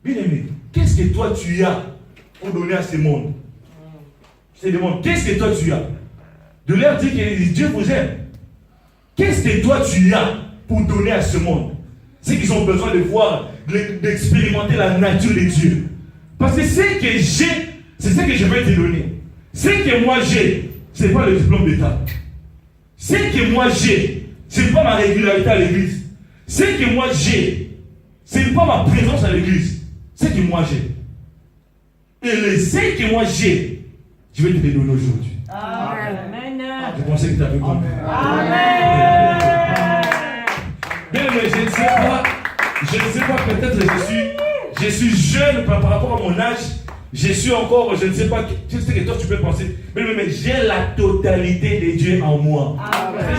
Bien aimé, qu'est-ce que toi tu as pour donner à ce monde? Je te demande, qu'est-ce que toi tu as? De leur dire que Dieu vous aime. Qu'est-ce que toi tu as pour donner à ce monde? C'est qu'ils ont besoin de voir, d'expérimenter la nature de Dieu. Parce que ce que j'ai, c'est ce que je vais te donner. Ce que moi j'ai, ce n'est pas le diplôme d'État. Ce que moi j'ai, ce n'est pas ma régularité à l'église. Ce que moi j'ai, ce n'est pas ma présence à l'église. Ce que moi j'ai. Et ce que moi j'ai, je vais te le donner aujourd'hui. Amen. Je pensais que tu avais compris. Amen. Bien, mais je ne sais pas, peut-être je suis jeune par rapport à mon âge. Je suis encore, je ne sais pas, tu sais que toi tu peux penser, mais j'ai la totalité de Dieu en moi.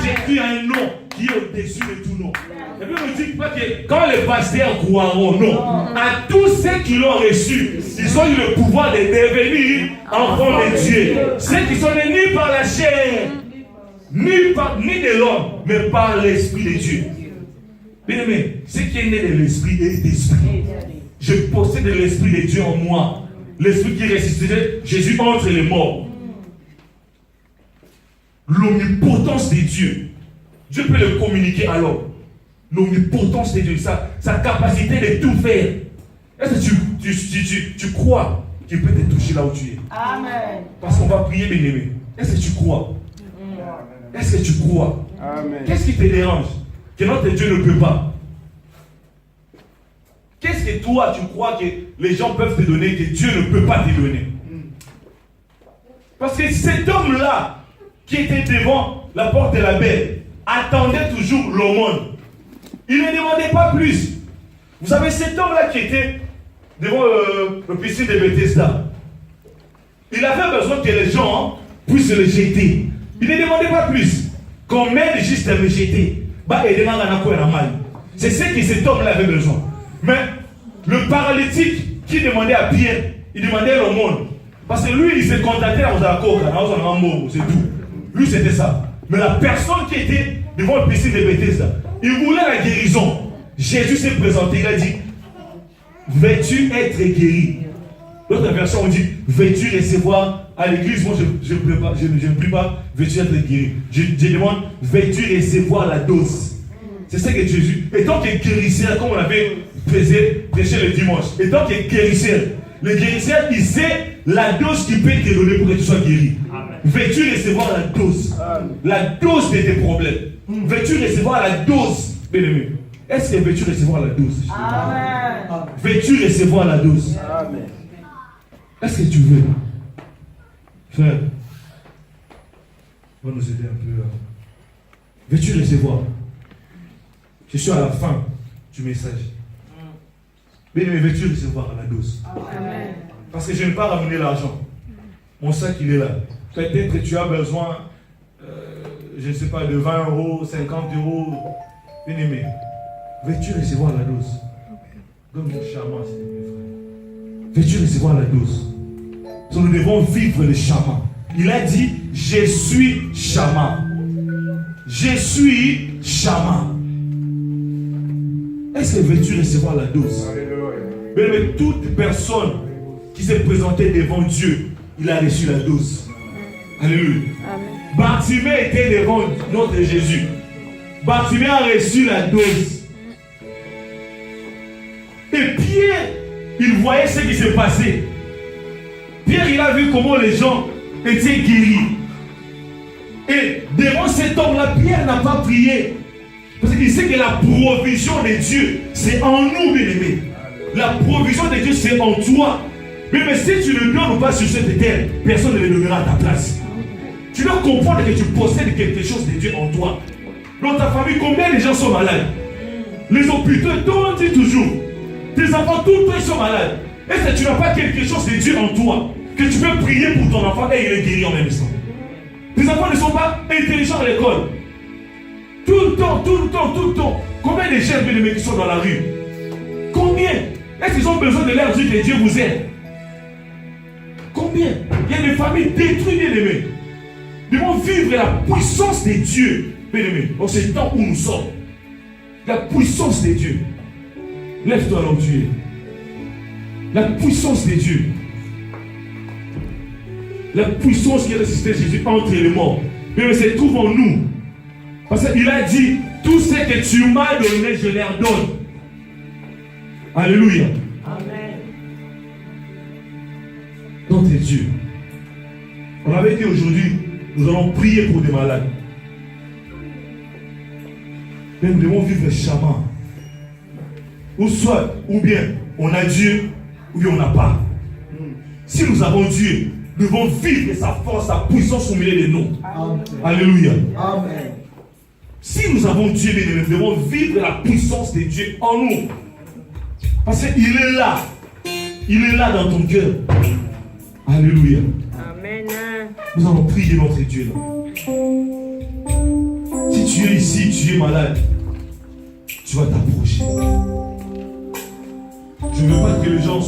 J'ai cru à un nom qui est au-dessus de tout nom. Et puis on ne dit pas que quand les pasteurs croiront, non. À tous ceux qui l'ont reçu, ils ont eu le pouvoir de devenir enfants de Dieu. Ceux qui sont nés ni par la chair, ni de l'homme, mais par l'Esprit de Dieu. Bien aimé, ce qui est né de l'Esprit est d'Esprit. Je possède l'Esprit de Dieu en moi. L'Esprit qui ressuscitait Jésus entre les morts. L'omnipotence de Dieu. Dieu peut le communiquer à l'homme. L'omnipotence de Dieu, sa capacité de tout faire. Est-ce que tu crois qu'il peut te toucher là où tu es? Amen. Parce qu'on va prier, bien aimé. Est-ce que tu crois? Est-ce que tu crois? Qu'est-ce qui te dérange? Que notre Dieu ne peut pas. Qu'est-ce que toi tu crois que les gens peuvent te donner que Dieu ne peut pas te donner? Parce que cet homme-là qui était devant la porte de la belle attendait toujours l'aumône. Il ne demandait pas plus. Vous savez, cet homme-là qui était devant le piscine de Bethesda, il avait besoin que les gens puissent le jeter. Il ne demandait pas plus. Qu'on m'aide juste à me jeter. C'est ce que cet homme-là avait besoin. Mais le paralytique qui demandait à Pierre, il demandait l'aumône. Parce que lui, il se contactait à c'est tout. Lui, c'était ça. Mais la personne qui était devant le piscine de Bethesda, il voulait la guérison. Jésus s'est présenté, il a dit, veux-tu être guéri? L'autre version, on dit, veux-tu recevoir à l'église? Moi, je ne prie pas, veux-tu être guéri? Je demande, veux-tu recevoir la dose? C'est ça que Jésus, étant que guérisseur, comme on avait prêché le dimanche, étant que guérisseur, le guérisseur, il sait la dose qu'il peut te donner pour que tu sois guéri. Veux-tu recevoir la dose? La dose de tes problèmes. Veux-tu recevoir la dose? Bien-aimé, est-ce que veux-tu recevoir la dose? Amen. Veux-tu recevoir la dose? Amen. Est-ce que tu veux? Frère, on va nous aider un peu. Veux-tu recevoir? Je suis à la fin du message. Bien-aimé, veux-tu recevoir la dose? Amen. Parce que je ne vais pas ramener l'argent. Mon sac, il est là. Peut-être que tu as besoin, je ne sais pas, de 20 €, 50 €. Bien-aimé, veux-tu recevoir la dose? Donne mon charmant, s'il te plaît, frère. Veux-tu recevoir la dose? Nous devons vivre le charmant. Il a dit, je suis charmant. Je suis charmant. Est-ce que veux-tu recevoir la dose? Mais toute personne qui s'est présentée devant Dieu, il a reçu la dose. Alléluia. Bartimée était devant notre Jésus. Bartimée a reçu la dose. Et Pierre, il voyait ce qui se passait. Pierre, il a vu comment les gens étaient guéris. Et devant cet homme-là, Pierre n'a pas prié. Parce qu'il sait que la provision de Dieu, c'est en nous, bien-aimés. La provision de Dieu, c'est en toi. Mais si tu ne donnes pas sur cette terre, personne ne le donnera à ta place. Tu dois comprendre que tu possèdes quelque chose de Dieu en toi. Dans ta famille, combien de gens sont malades? Les hôpitaux, on dit toujours. Tes enfants, tous ils sont malades. Est-ce que tu n'as pas quelque chose de Dieu en toi? Que tu peux prier pour ton enfant et il est guéri en même temps. Tes enfants ne sont pas intelligents à l'école. Tout le temps. Combien de jeunes bien-aimés qui sont dans la rue? Combien? Est-ce qu'ils ont besoin de leur dire que Dieu vous aide? Combien? Il y a des familles détruites, bien-aimés. Nous devons vivre la puissance de Dieu, bien-aimés, dans ce temps où nous sommes. La puissance de Dieu. Lève-toi là où tu es. La puissance de Dieu. La puissance qui a résisté Jésus entre les morts. Mais se trouve en nous. Parce qu'il a dit, tout ce que tu m'as donné, je leur donne. Alléluia. Amen. Notre Dieu. On avait dit aujourd'hui, nous allons prier pour des malades. Mais nous devons vivre charmant. Ou bien on a Dieu, ou bien on n'a pas. Si nous avons Dieu, nous devons vivre sa force, sa puissance au milieu de nous. Amen. Alléluia. Amen. Si nous avons Dieu, nous devons vivre la puissance de Dieu en nous. Parce qu'il est là. Il est là dans ton cœur. Alléluia. Amen. Nous allons prier notre Dieu là. Si tu es ici, tu es malade, tu vas t'approcher. Je ne veux pas que les gens